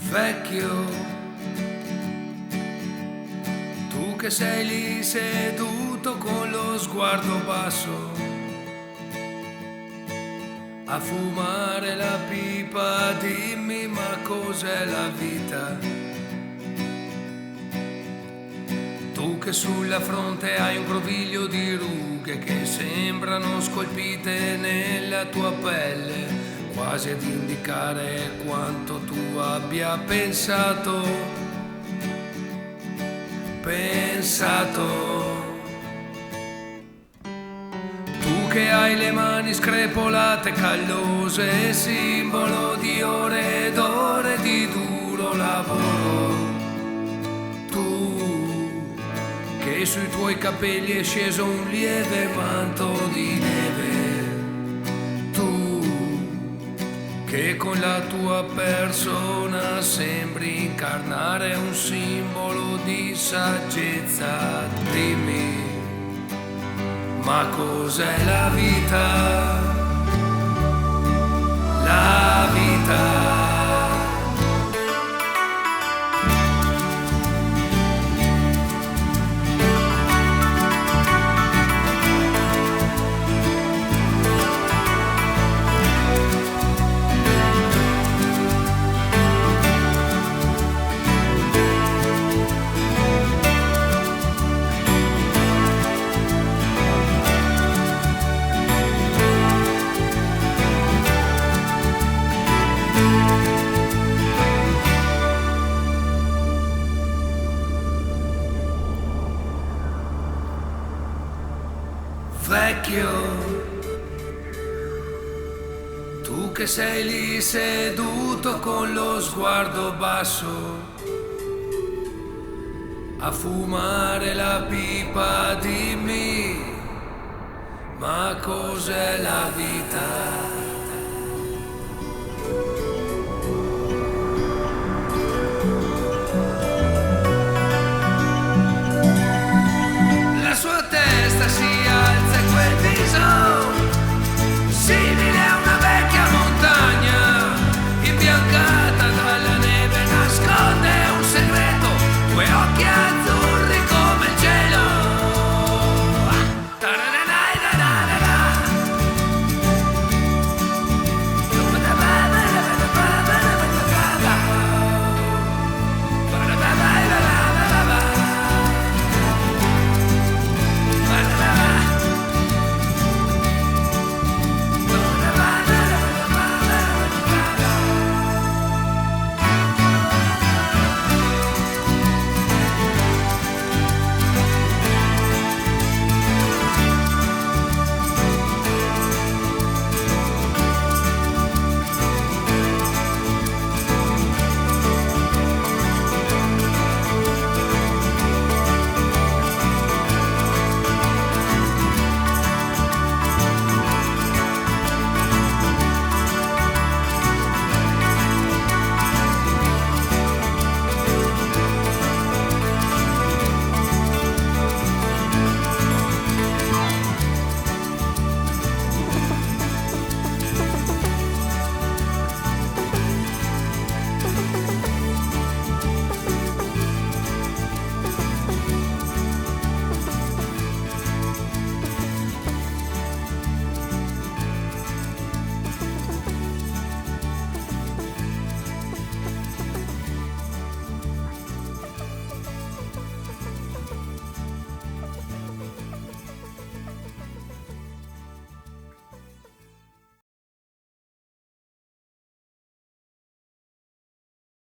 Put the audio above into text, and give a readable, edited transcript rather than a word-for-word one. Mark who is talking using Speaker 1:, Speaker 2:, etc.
Speaker 1: Vecchio, tu che sei lì seduto con lo sguardo basso a fumare la pipa, dimmi ma cos'è la vita? Tu che sulla fronte hai un groviglio di rughe che sembrano scolpite nella tua pelle, quasi ad indicare quanto tu abbia pensato. Tu che hai le mani screpolate, callose, simbolo di ore ed ore di duro lavoro. Tu che sui tuoi capelli è sceso un lieve manto di neve. Che con la tua persona sembri incarnare un simbolo di saggezza. Dimmi, ma cos'è la vita? La vita. Vecchio, tu che sei lì seduto con lo sguardo basso a fumare la pipa, dimmi, ma cos'è la vita?